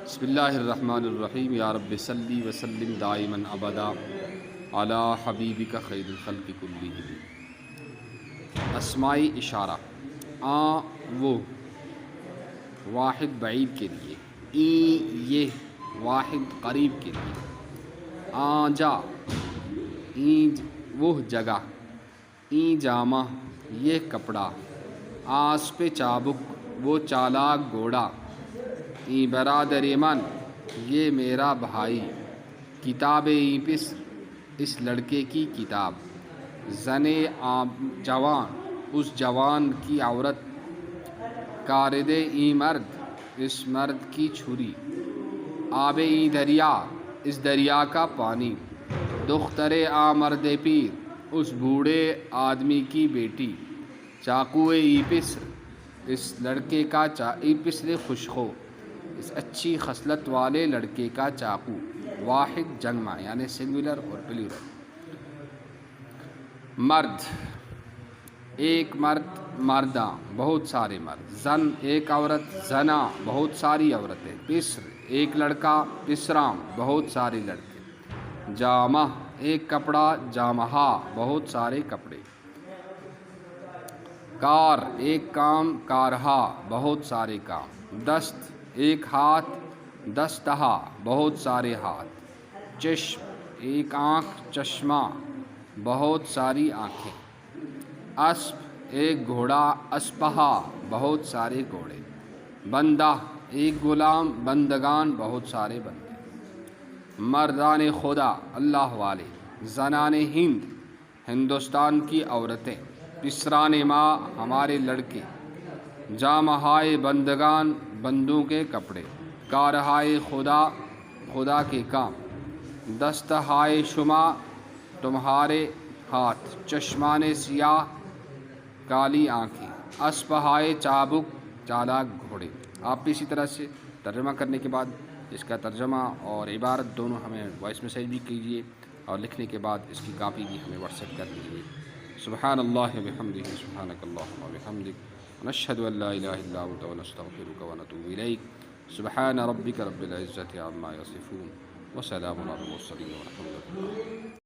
بسم اللہ الرحمن الرحیم یا رب صلی وسلم دائما ابدا علی حبیبک خیر الخلق کلہم۔ اسمائی اشارہ: آ وہ واحد بعید کے لیے، این یہ واحد قریب کے لیے، آ جا این وہ جگہ، این جامہ یہ کپڑا، آس پہ چابک وہ چالاک گھوڑا، ای برادر من یہ میرا بھائی، کتاب ای پسر اس لڑکے کی کتاب، زنے جوان اس جوان کی عورت، کارد ای مرد اس مرد کی چھری، آب ای دریا اس دریا کا پانی، دختر آ مرد پیر اس بوڑھے آدمی کی بیٹی، چاقو ای پسر اس لڑکے کا ای پسر خوشخو اس اچھی خصلت والے لڑکے کا چاقو، واحد جمع یعنی سنگولر اور پلورل۔ مرد ایک مرد، مرداں بہت سارے مرد، زن ایک عورت، زنا بہت ساری عورتیں، پسر ایک لڑکا، پسراں بہت سارے لڑکے، جامہ ایک کپڑا، جامہا بہت سارے کپڑے، کار ایک کام، کارہا بہت سارے کام، دست ایک ہاتھ، دستہا بہت سارے ہاتھ، چشم ایک آنکھ، چشمہ بہت ساری آنکھیں، اسپ ایک گھوڑا، اسپہا بہت سارے گھوڑے، بندہ ایک غلام، بندگان بہت سارے بندے، مردان خدا اللہ والے، زنان ہند ہندوستان کی عورتیں، پسران ماں ہمارے لڑکے، جامہائے بندگان بندوں کے کپڑے، کارہائے خدا خدا کے کام، دستہائے شما تمہارے ہاتھ، چشمان سیاہ کالی آنکھیں، اسپہائے چابک چالاک گھوڑے۔ آپ بھی اسی طرح سے ترجمہ کرنے کے بعد اس کا ترجمہ اور عبارت دونوں ہمیں وائس میسیج بھی کیجیے، اور لکھنے کے بعد اس کی کاپی بھی ہمیں واٹس ایپ کر دیجیے۔ سبحان اللہ وبحمدہ، سبحانک اللہم وبحمدک، نشہد ان لا الہ الا انت ونستغفرک ونتوب الیک۔ سبحان ربک رب العزۃ عما یصفون وسلام علی المرسلین والحمد للہ۔